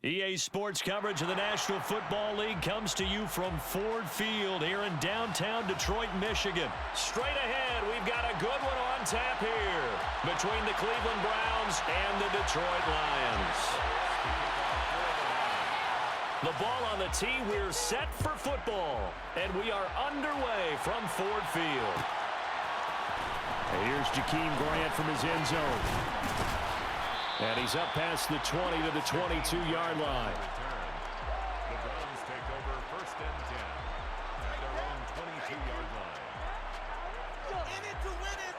EA Sports coverage of the National Football League comes to you from Ford Field here in downtown Detroit, Michigan. Straight ahead, we've got a good one on tap here between the Cleveland Browns and the Detroit Lions. The ball on the tee, we're set for football, and we are underway from Ford Field. And here's Jakeem Grant from his end zone. And he's up past the 20 to the 22-yard line. The Browns take over first and 10 at their own 22-yard line. In it to win it.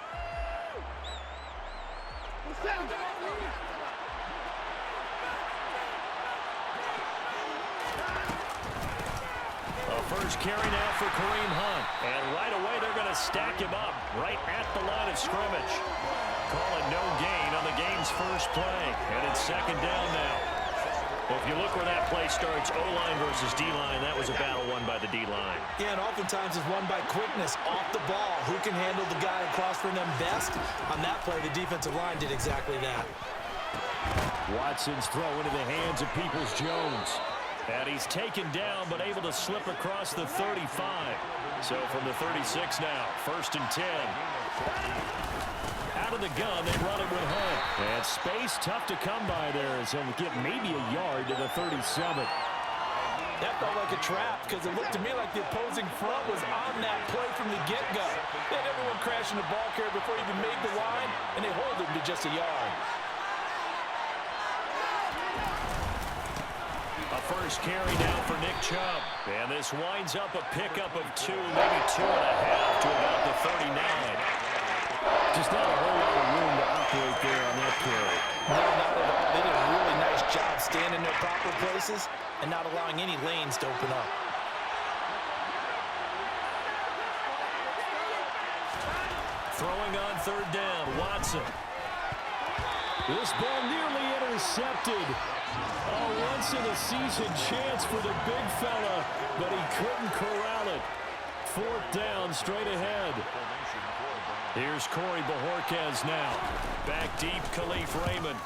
A first carry now for Kareem Hunt. And right away they're going to stack him up right at the line of scrimmage. Call it no gain on the game's first play. And it's second down now. Well, if you look where that play starts, O-line versus D-line, that was a battle won by the D-line. Yeah, and oftentimes it's won by quickness off the ball. Who can handle the guy across from them best? On that play, the defensive line did exactly that. Watson's throw into the hands of Peoples-Jones. And he's taken down, but able to slip across the 35. So from the 36 now, first and 10. Out of the gun, they run it with Hunt. And space tough to come by there as he'll get maybe a yard to the 37. That felt like a trap because it looked to me like the opposing front was on that play from the get-go. They had everyone crashing the ball carrier before he even made the line, and they hold him to just a yard. A first carry now for Nick Chubb. And this winds up a pickup of 2, maybe 2.5 to about the 39. Just not a whole lot of room to operate there on that carry. No, not at all. They did a really nice job staying in their proper places and not allowing any lanes to open up. Throwing on third down, Watson. This ball nearly intercepted. A once-in-a-season chance for the big fella, but he couldn't corral it. Fourth down, straight ahead. Here's Corey Bojorquez now. Back deep, Khalif Raymond.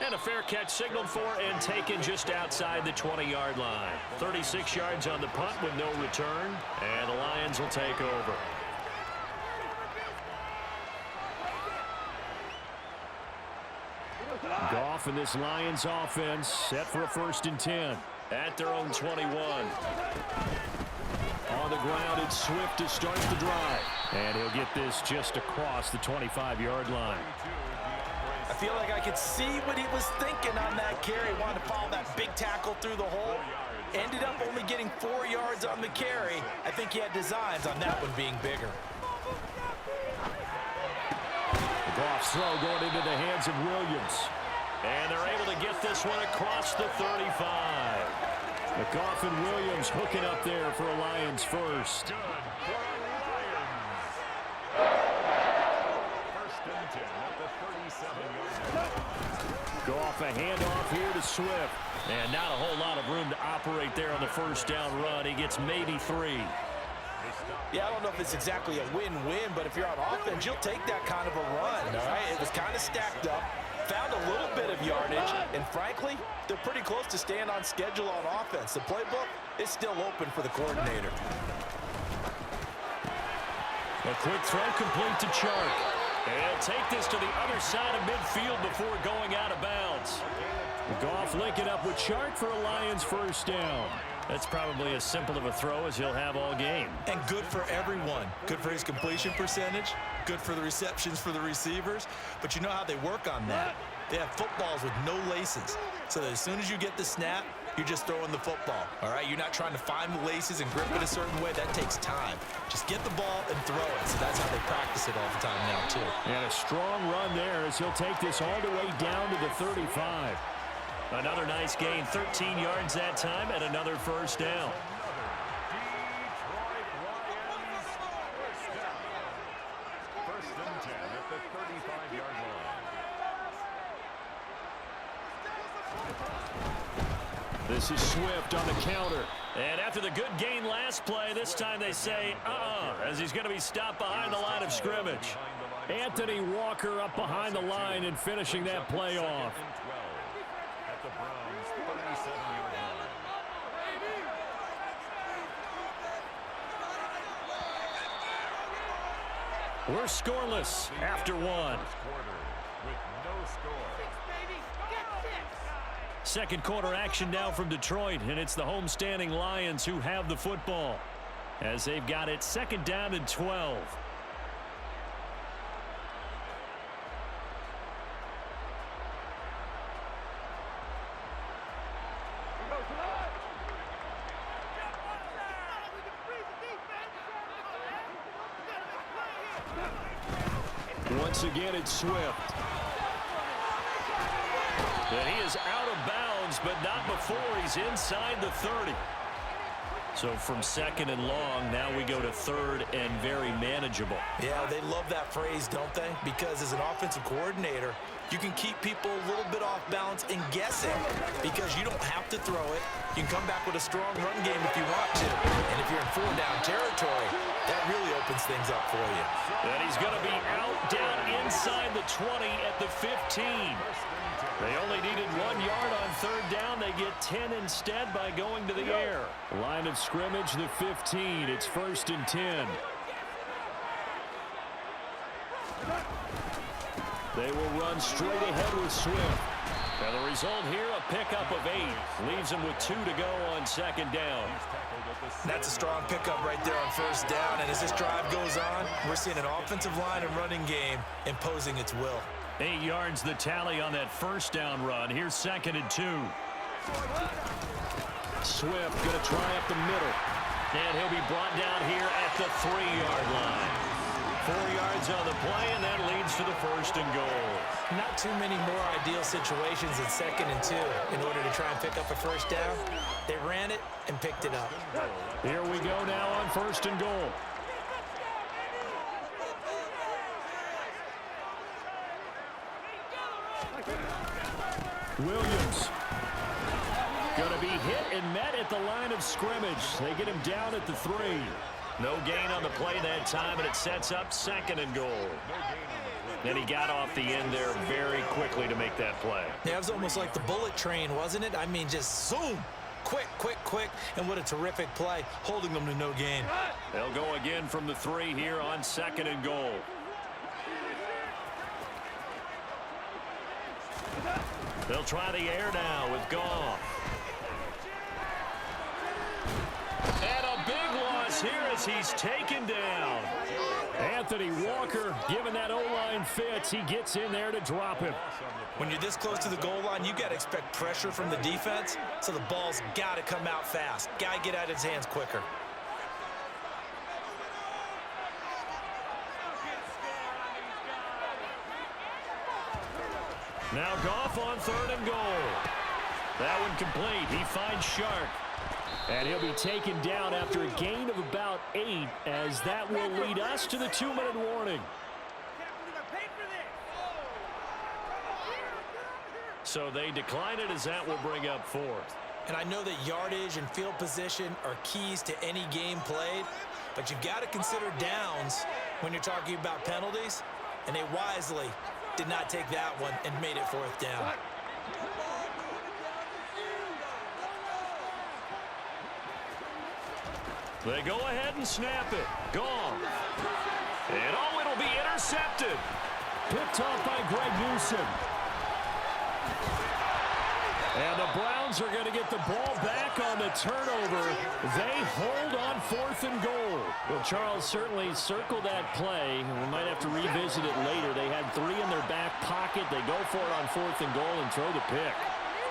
And a fair catch signaled for and taken just outside the 20-yard line. 36 yards on the punt with no return, and the Lions will take over. Goff and this Lions offense set for a first and 10 at their own 21. On the ground, it's Swift to start the drive. And he'll get this just across the 25-yard line. I feel like I could see what he was thinking on that carry. Wanted to follow that big tackle through the hole. Ended up only getting 4 yards on the carry. I think he had designs on that one being bigger. The Goff's throw going into the hands of Williams. And they're able to get this one across the 35. Goff and Williams hooking up there for a Lions first. Good for Lions. First and 10 at the 37-yard line. Goff a handoff here to Swift. And not a whole lot of room to operate there on the first down run. He gets maybe 3. Yeah, I don't know if it's exactly a win-win, but if you're on offense, you'll take that kind of a run, all right? It was kind of stacked up, found a little bit of yardage, and frankly, they're pretty close to staying on schedule on offense. The playbook is still open for the coordinator. A quick throw complete to Chark. And he'll take this to the other side of midfield before going out of bounds. Goff linking up with Chark for a Lions first down. That's probably as simple of a throw as he'll have all game. And good for everyone. Good for his completion percentage. Good for the receptions for the receivers. But you know how they work on that. They have footballs with no laces. So that as soon as you get the snap, you're just throwing the football. All right? You're not trying to find the laces and grip it a certain way. That takes time. Just get the ball and throw it. So that's how they practice it all the time now, too. And a strong run there as he'll take this all the way down to the 35. Another nice gain, 13 yards that time, and another first down. Detroit Lions first down. First and 10 at the 35-yard line. This is Swift on the counter. And after the good gain last play, this time they say, as he's going to be stopped behind the line of scrimmage. Anthony Walker up behind the line and finishing that play off. At the Browns' 37-yard line. We're scoreless after one. First quarter with no score. Second quarter action now from Detroit, and it's the homestanding Lions who have the football as they've got it second down and 12. Once again, it's Swift. And he is out of bounds, but not before he's inside the 30. So from second and long, now we go to third and very manageable. Yeah, they love that phrase, don't they? Because as an offensive coordinator, you can keep people a little bit off balance and guessing because you don't have to throw it. You can come back with a strong run game if you want to. And if you're in four-down territory, that really opens things up for you. And he's going to be out down inside the 20 at the 15. They only needed 1 yard on third down. They get 10 instead by going to the air. Line of scrimmage, the 15. It's first and 10. They will run straight ahead with Swift. And the result here, a pickup of 8. Leaves them with 2 to go on second down. That's a strong pickup right there on first down. And as this drive goes on, we're seeing an offensive line and running game imposing its will. 8 yards the tally on that first down run. Here's second and 2. Swift going to try up the middle. And he'll be brought down here at the 3-yard line. 4 yards on the play, and that leads to the first and goal. Not too many more ideal situations than second and 2 in order to try and pick up a first down. They ran it and picked it up. Here we go now on first and goal. Williams going to be hit and met at the line of scrimmage. They get him down at the 3. No gain on the play that time, and it sets up second and goal. And he got off the end there very quickly to make that play. Yeah, it was almost like the bullet train, wasn't it? I mean, just zoom. Quick, quick, quick. And what a terrific play, holding them to no gain. They'll go again from the 3 here on second and goal. They'll try the air now with Goff. And a big loss here as he's taken down. Anthony Walker, given that O-line fits, he gets in there to drop him. When you're this close to the goal line, you got to expect pressure from the defense, so the ball's got to come out fast. Got to get out of his hands quicker. Now Goff on third and goal. That one complete. He finds Shark. And he'll be taken down after a gain of about 8, as that will lead us to the 2-minute warning. So they decline it, as that will bring up fourth. And I know that yardage and field position are keys to any game played, but you've got to consider downs when you're talking about penalties, and they wisely did not take that one and made it fourth down. They go ahead and snap it. Gone. And oh, it'll be intercepted. Picked off by Greg Newsom. And the Browns are going to get the ball back on the turnover. They hold on fourth and goal. Well, Charles, certainly circle that play. We might have to revisit it later. They had 3 in their back pocket. They go for it on fourth and goal and throw the pick.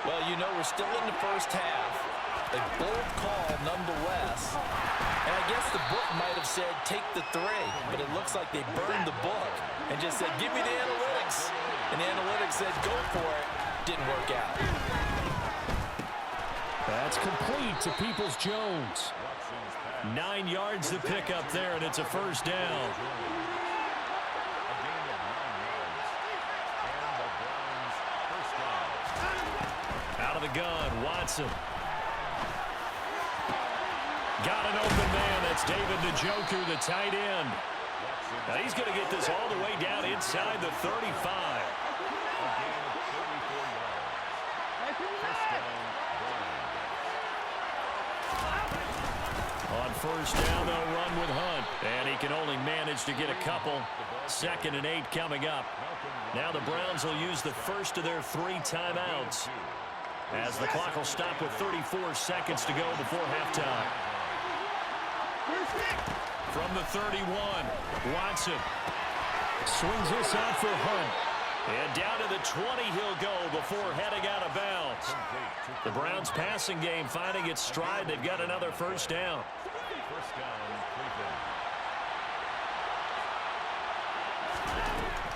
Well, you know, we're still in the first half. A bold call nonetheless. And I guess the book might have said take the 3, but it looks like they burned the book and just said give me the analytics. And the analytics said go for it. Didn't work out. That's complete to Peoples-Jones. 9 yards to pick up there, and it's a first down. Out of the gun, Watson. Got an open man. That's David Njoku, the tight end. Now he's going to get this all the way down inside the 35. On first down, they'll run with Hunt. And he can only manage to get a couple. 2nd and 8 coming up. Now the Browns will use the first of their 3 timeouts, as the clock will stop with 34 seconds to go before halftime. From the 31, Watson swings this out for Hunt. And down to the 20 he'll go before heading out of bounds. The Browns passing game finding its stride. They've got another first down.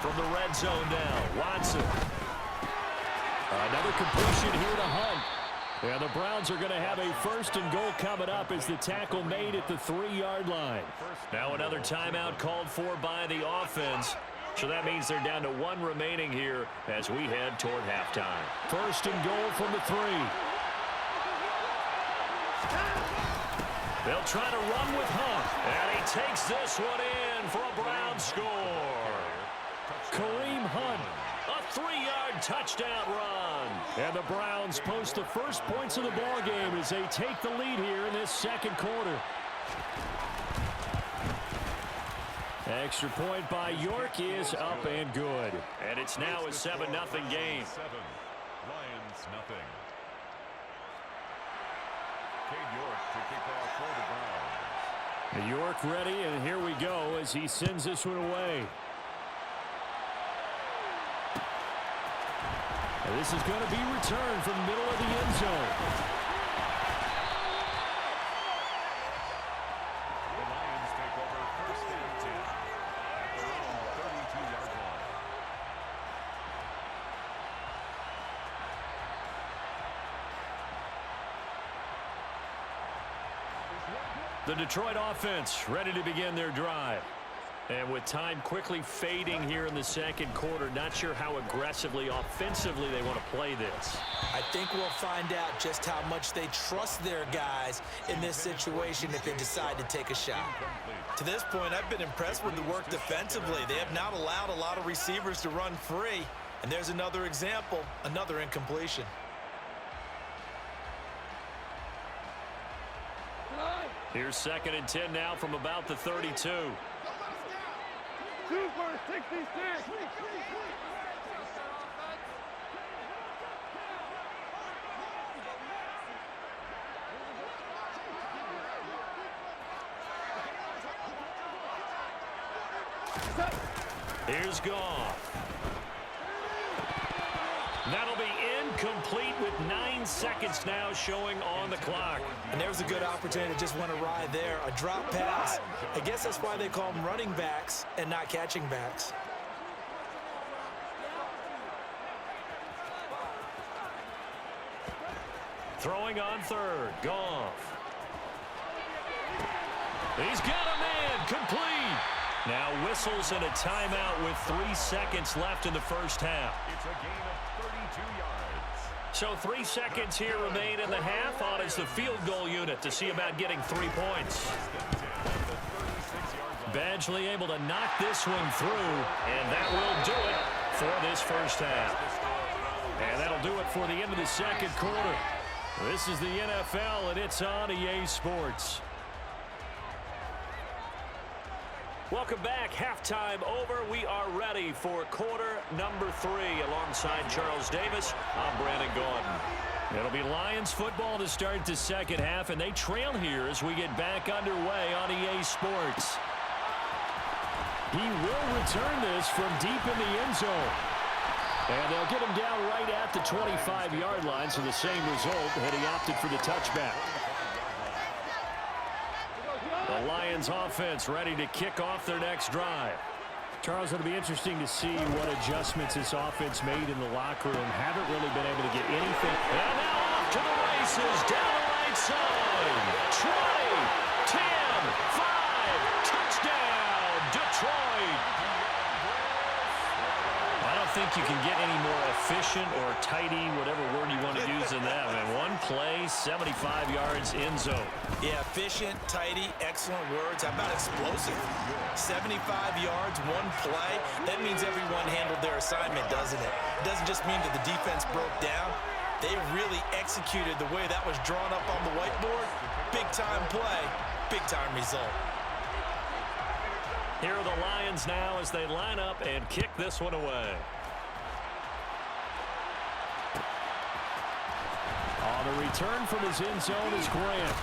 From the red zone now, Watson. Another completion here to Hunt. And the Browns are going to have a 1st and goal coming up as the tackle made at the 3-yard line. Now another timeout called for by the offense. So that means they're down to 1 remaining here as we head toward halftime. 1st and goal from the 3. They'll try to run with Hunt. And he takes this one in for a Browns score. Kareem Hunt, a 3-yard touchdown run. And the Browns post the first points of the ball game as they take the lead here in this 2nd quarter. Extra point by York is up and good. And it's now a 7-0 game. 7, Lions nothing. Cade York to kick off for the Browns. York ready, and here we go as he sends this one away. And this is going to be returned from the middle of the end zone. The Lions take over 1st and 10 at their own 32-yard line. The Detroit offense ready to begin their drive. And with time quickly fading here in the 2nd quarter, not sure how aggressively, offensively they want to play this. I think we'll find out just how much they trust their guys in this situation if they decide to take a shot. To this point, I've been impressed with the work defensively. They have not allowed a lot of receivers to run free. And there's another example, another incompletion. Here's 2nd and 10 now from about the 32. Super 66. Here's Goff. That'll be incomplete with 9 seconds now showing on the clock. And there's a good opportunity to just want to ride there. A drop pass. I guess that's why they call them running backs and not catching backs. Throwing on 3rd. Goff. He's got a man. Complete. Now whistles and a timeout with 3 seconds left in the first half. It's a gain of 32 yards. So 3 seconds here remain in the half. On is the field goal unit to see about getting 3 points. Badgley able to knock this one through, and that will do it for this first half. And that'll do it for the end of the 2nd quarter. This is the NFL, and it's on EA Sports. Welcome back. Halftime over. We are ready for quarter number 3. Alongside Charles Davis, I'm Brandon Gordon. It'll be Lions football to start the 2nd half, and they trail here as we get back underway on EA Sports. He will return this from deep in the end zone. And they'll get him down right at the 25-yard line, so the same result, had he opted for the touchback. The Lions offense ready to kick off their next drive. Charles, it'll be interesting to see what adjustments this offense made in the locker room. Haven't really been able to get anything. And now off to the races, down the right side. 20, 10, 5, touchdown, Detroit. I don't think you can get any more efficient or tidy, whatever word you want to use in that. And one play, 75 yards in zone. Yeah, efficient, tidy, excellent words. How about explosive? 75 yards, one play. That means everyone handled their assignment, doesn't it? It doesn't just mean that the defense broke down. They really executed the way that was drawn up on the whiteboard. Big-time play, big-time result. Here are the Lions now as they line up and kick this one away. On the return from his end zone is Grant.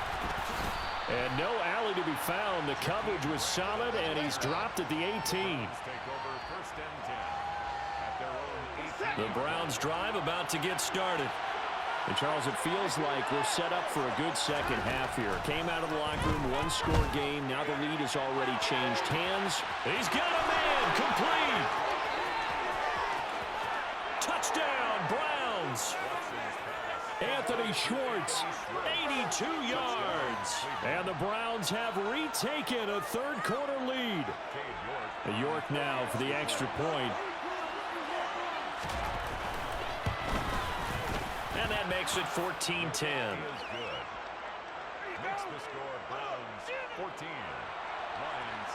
And no alley to be found. The coverage was solid, and he's dropped at the 18. Take over first and 10 at their own 18. The Browns drive about to get started. And Charles, it feels like we're set up for a good second half here. Came out of the locker room, one-score game. Now the lead has already changed hands. He's got a man, complete. Touchdown, Browns. Anthony Schwartz, 82 yards. And the Browns have retaken a third-quarter lead. York now for the extra point. And that makes it 14-10. Makes the score Browns 14, Lions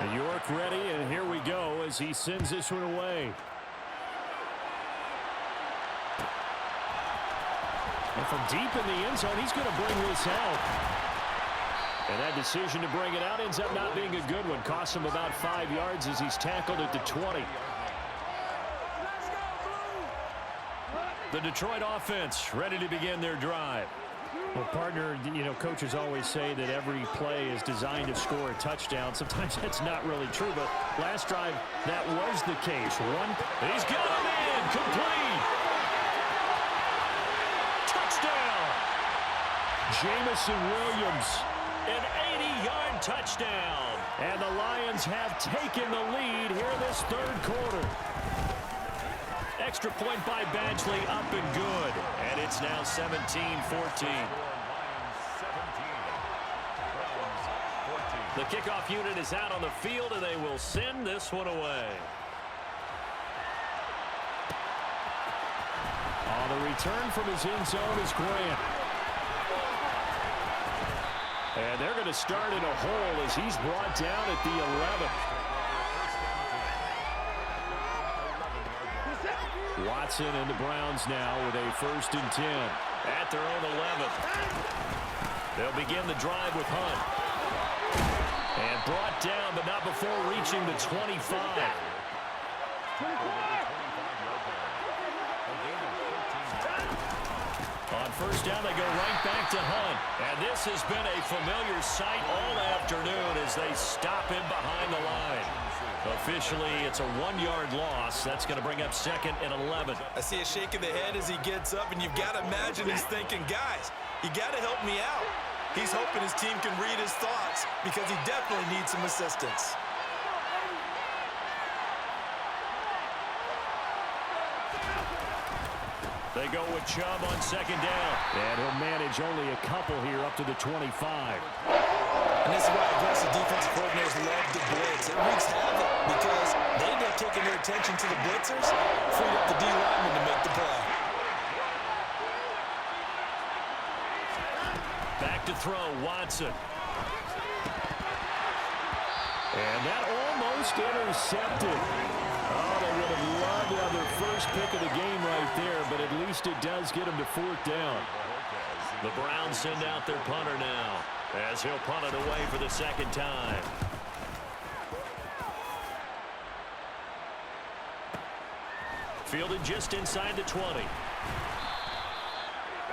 10. York ready, and here we go as he sends this one away. And from deep in the end zone, he's going to bring this out. And that decision to bring it out ends up not being a good one. Costs him about 5 yards as he's tackled at the 20. The Detroit offense ready to begin their drive. Well, partner, you know, coaches always say that every play is designed to score a touchdown. Sometimes that's not really true, but last drive, that was the case. He's got a man, complete. Touchdown. Jamison Williams, an 80-yard touchdown. And the Lions have taken the lead here this third quarter. Extra point by Badgley, up and good. And it's now 17-14. The kickoff unit is out on the field, and they will send this one away. On the return from his end zone is Grant. And they're going to start in a hole as he's brought down at the 11. Watson and the Browns now with a 1st and 10 at their own 11. They'll begin the drive with Hunt. And brought down, but not before reaching the 25. On 1st down, they go right back to Hunt. And this has been a familiar sight all afternoon as they stop him behind the line. Officially, it's a 1-yard loss. That's going to bring up 2nd and 11. I see a shake of the head as he gets up, and you've got to imagine he's thinking, guys, you got to help me out. He's hoping his team can read his thoughts because he definitely needs some assistance. They go with Chubb on 2nd down. And he'll manage only a couple here up to the 25. And this is why aggressive defensive coordinators love to blitz. It wreaks havoc because they end up taking their attention to the blitzers, freed up the D lineman to make the play. Back to throw, Watson. And that almost intercepted. Oh, they would have loved to have their first pick of the game right there, but at least it does get them to 4th down. The Browns send out their punter now as he'll punt it away for the 2nd time. Fielded just inside the 20.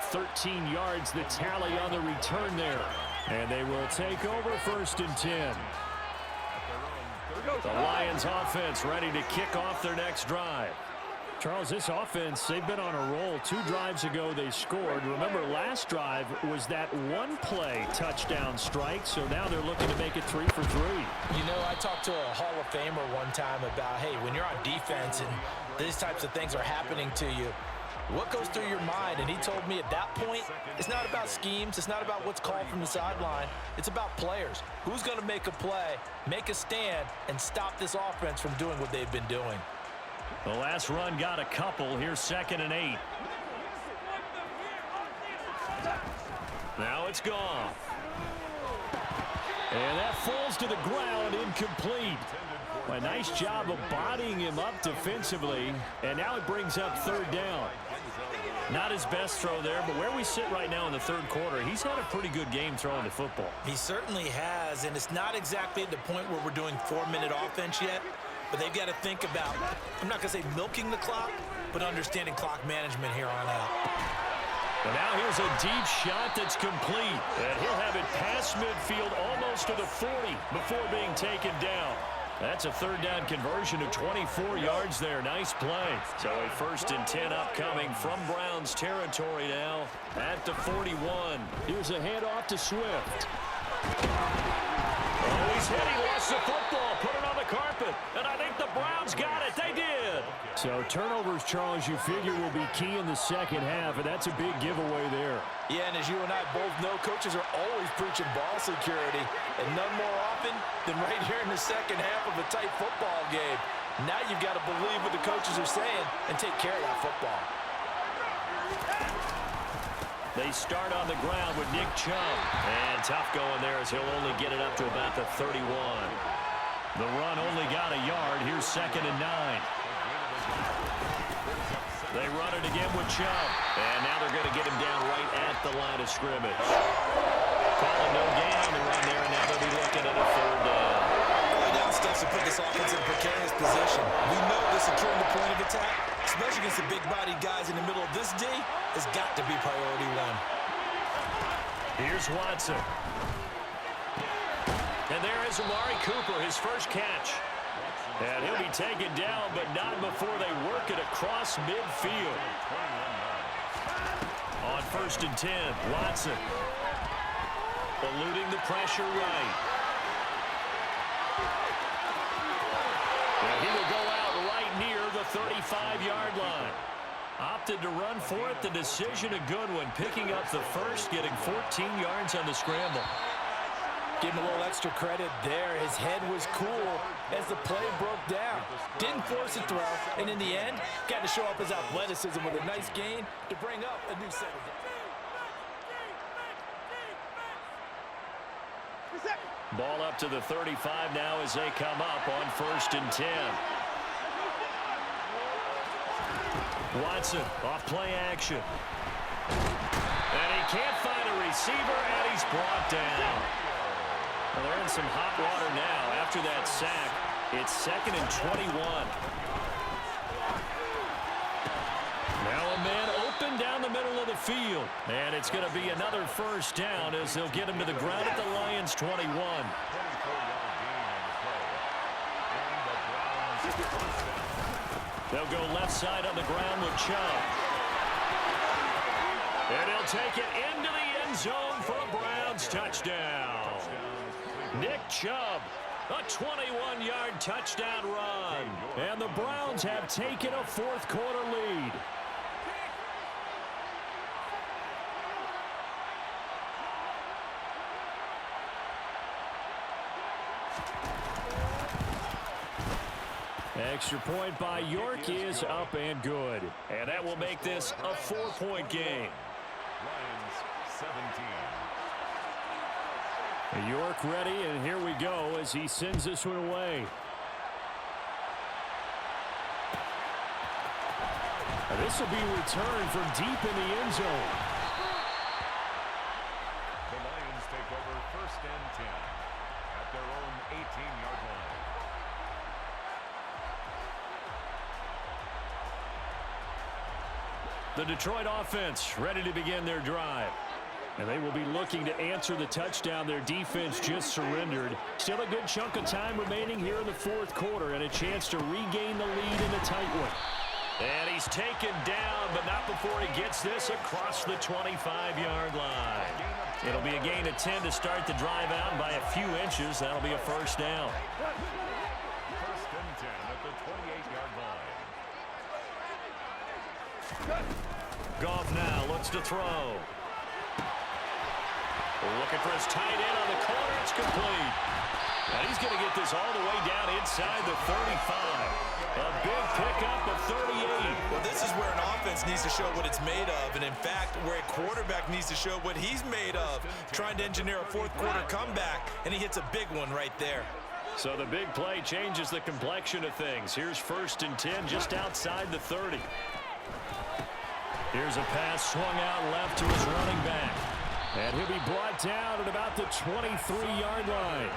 13 yards the tally on the return there. And they will take over 1st and 10. The Lions offense ready to kick off their next drive. Charles, this offense, they've been on a roll. 2 drives ago they scored. Remember, last drive was that one-play touchdown strike, so now they're looking to make it 3 for 3. You know, I talked to a Hall of Famer one time about, hey, when you're on defense and these types of things are happening to you, what goes through your mind? And he told me at that point, it's not about schemes. It's not about what's called from the sideline. It's about players. Who's going to make a play, make a stand, and stop this offense from doing what they've been doing? The last run got a couple. Here's 2nd and 8. Now it's gone. And that falls to the ground, incomplete. A nice job of bodying him up defensively, and now it brings up third down. Not his best throw there, but where we sit right now in the third quarter, he's had a pretty good game throwing the football. He certainly has, and it's not exactly at the point where we're doing 4-minute offense yet, but they've got to think about, I'm not going to say milking the clock, but understanding clock management here on out. And now here's a deep shot that's complete, and he'll have it past midfield almost to the 40 before being taken down. That's a third down conversion of 24 yards there. Nice play. So a 1st and 10 upcoming from Browns territory now at the 41. Here's a handoff to Swift. Oh, he's hit. He lost the football. Put it on the carpet. And I think the Browns got it. They did. So turnovers, Charles, you figure will be key in the second half, and that's a big giveaway there. Yeah, and as you and I both know, coaches are always preaching ball security, and none more often than right here in the second half of a tight football game. Now you've got to believe what the coaches are saying and take care of that football. They start on the ground with Nick Chubb. And tough going there as he'll only get it up to about the 31. The run only got a yard. Here's 2nd and 9. They run it again with Chubb. And now they're going to get him down right at the line of scrimmage. Calling no gain on the run there, and now they'll be looking at a third down. Early down steps to put this offense in a precarious position. We know that securing the point of attack, especially against the big-bodied guys in the middle of this D, has got to be priority one. Here's Watson. And there is Amari Cooper, his first catch. And he'll be taken down, but not before they work it across midfield. On 1st and 10, Watson. Eluding the pressure right. And he will go out right near the 35-yard line. Opted to run for it. The decision a good one. Picking up the first, getting 14 yards on the scramble. Give him a little extra credit there. His head was cool as the play broke down. Didn't force a throw, and in the end, got to show up his athleticism with a nice gain to bring up a new set of downs. Ball up to the 35 now as they come up on 1st and 10. Watson off play action. And he can't find a receiver, and he's brought down. Well, they're in some hot water now after that sack. It's 2nd and 21. Now a man open down the middle of the field. And it's going to be another 1st down as they'll get him to the ground at the Lions' 21. They'll go left side on the ground with Chubb. And he'll take it into the end zone for a Browns touchdown. Nick Chubb, a 21-yard touchdown run. And the Browns have taken a 4th quarter lead. Extra point by York is up and good. And that will make this a 4-point game. Lions 17. York ready, and here we go as he sends this one away. This will be returned from deep in the end zone. The Lions take over 1st and 10 at their own 18-yard line. The Detroit offense ready to begin their drive. And they will be looking to answer the touchdown their defense just surrendered. Still a good chunk of time remaining here in the 4th quarter and a chance to regain the lead in a tight one. And he's taken down, but not before he gets this across the 25-yard line. It'll be a gain of 10 to start the drive out by a few inches. That'll be a 1st down. 1st and 10 at the 28-yard line. Goff now looks to throw. Looking for his tight end on the corner. It's complete. And he's going to get this all the way down inside the 35. A big pickup of 38. Well, this is where an offense needs to show what it's made of. And, in fact, where a quarterback needs to show what he's made of. Trying to engineer a fourth-quarter comeback, and he hits a big one right there. So the big play changes the complexion of things. Here's 1st and 10 just outside the 30. Here's a pass swung out left to his running back. And he'll be brought down at about the 23-yard line.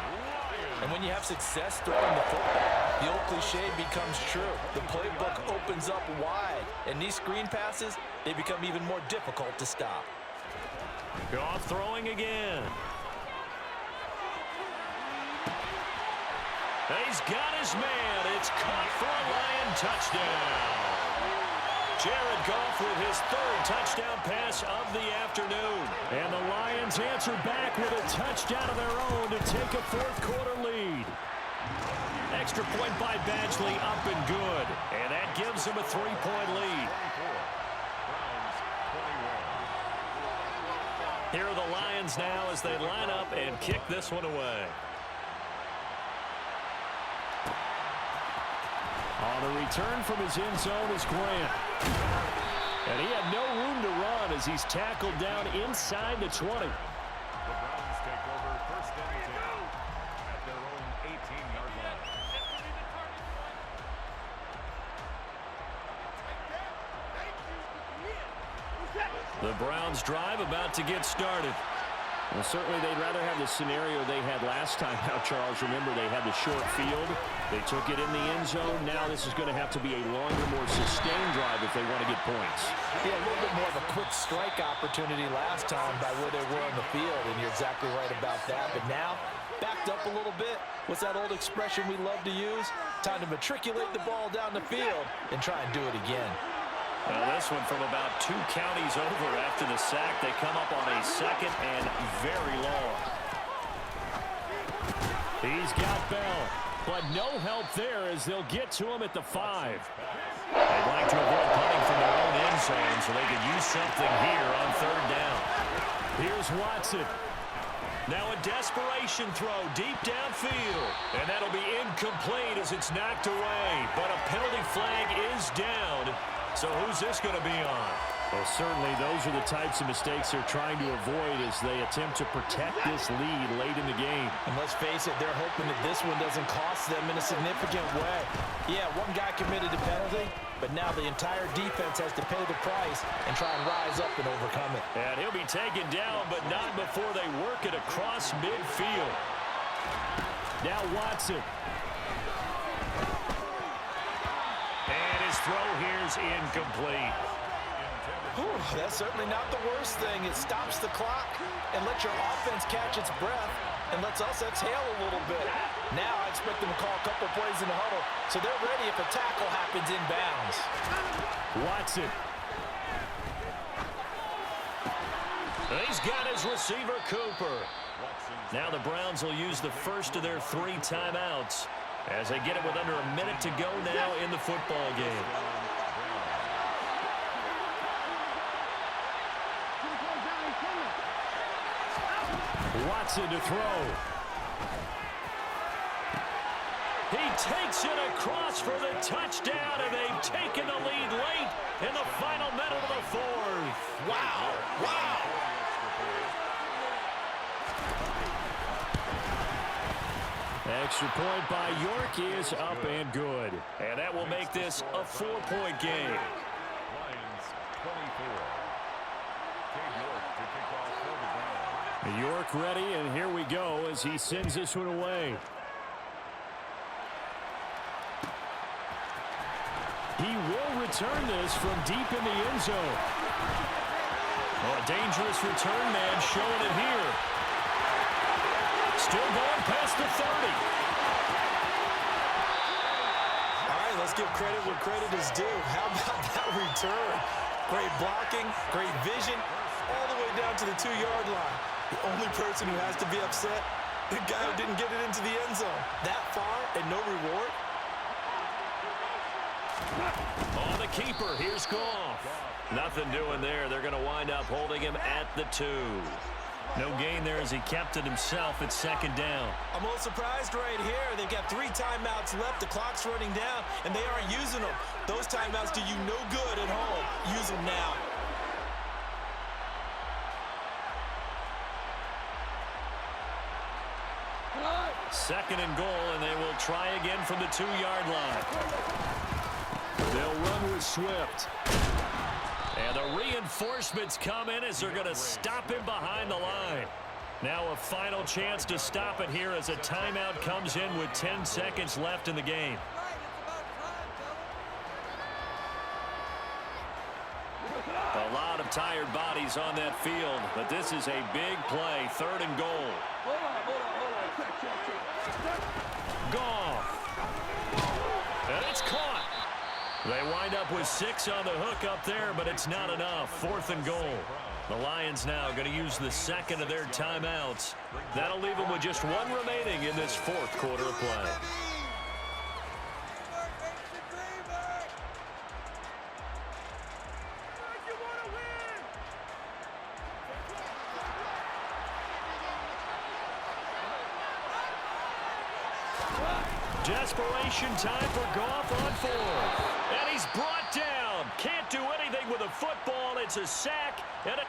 And when you have success throwing the football, the old cliche becomes true. The playbook opens up wide. And these screen passes, they become even more difficult to stop. Goff throwing again. He's got his man. It's caught for a Lion touchdown. Jared Goff with his 3rd touchdown pass of the afternoon. And the Lions answer back with a touchdown of their own to take a 4th-quarter lead. Extra point by Badgley, up and good. And that gives them a 3-point lead. Here are the Lions now as they line up and kick this one away. On the return from his end zone is Grant. And he had no room to run as he's tackled down inside the 20. The Browns take over 1st and 10 at their own 18-yard line. The Browns drive about to get started. Well, certainly they'd rather have the scenario they had last time out, Charles. Remember, they had the short field. They took it in the end zone. Now this is going to have to be a longer, more sustained drive if they want to get points. Yeah, a little bit more of a quick strike opportunity last time by where they were on the field, and you're exactly right about that. But now, backed up a little bit. What's that old expression we love to use? Time to matriculate the ball down the field and try and do it again. Now this one from about 2 counties over after the sack. They come up on a 2nd and very long. He's got Bell, but no help there as they'll get to him at the 5. They'd like to avoid punting from their own end zone so they could use something here on 3rd down. Here's Watson. Now a desperation throw deep downfield. And that'll be incomplete as it's knocked away. But a penalty flag is down. So who's this going to be on? Well, certainly those are the types of mistakes they're trying to avoid as they attempt to protect this lead late in the game. And let's face it, they're hoping that this one doesn't cost them in a significant way. Yeah, one guy committed a penalty, but now the entire defense has to pay the price and try and rise up and overcome it. And he'll be taken down, but not before they work it across midfield. Now Watson. And his throw here's incomplete. Whew, that's certainly not the worst thing. It stops the clock and lets your offense catch its breath and lets us exhale a little bit. Now I expect them to call a couple plays in the huddle so they're ready if a tackle happens inbounds. Watson. He's got his receiver, Cooper. Now the Browns will use the first of their 3 timeouts as they get it with under a minute to go now in the football game. Watson to throw. He takes it across for the touchdown, and they've taken the lead late in the final minute of the 4th. Wow, wow. Extra point by York is up and good. And that will make this a 4-point game. Lions 24. York to kick off for the Browns. York ready, and here we go as he sends this one away. He will return this from deep in the end zone. Oh, a dangerous return man showing it here. Still going past the 30. All right, let's give credit where credit is due. How about that return? Great blocking, great vision, all the way down to the 2-yard line. The only person who has to be upset, the guy who didn't get it into the end zone. That far and no reward. On the keeper, here's Goff. Nothing doing there. They're going to wind up holding him at the 2. No gain there as he kept it himself at 2nd down. I'm a little surprised right here. They've got 3 timeouts left. The clock's running down, and they aren't using them. Those timeouts do you no good at home. Use them now. Second and goal, and they will try again from the 2-yard line. They'll run with Swift. And the reinforcements come in as they're going to stop him behind the line. Now a final chance to stop it here as a timeout comes in with 10 seconds left in the game. A lot of tired bodies on that field, but this is a big play. 3rd and goal. Gone. And it's caught. They wind up with 6 on the hook up there, but it's not enough. 4th and goal. The Lions now going to use the 2nd of their timeouts. That'll leave them with just 1 remaining in this 4th quarter of play. Desperation time for Goff on 4th. And he's brought down. Can't do anything with a football. It's a sack. And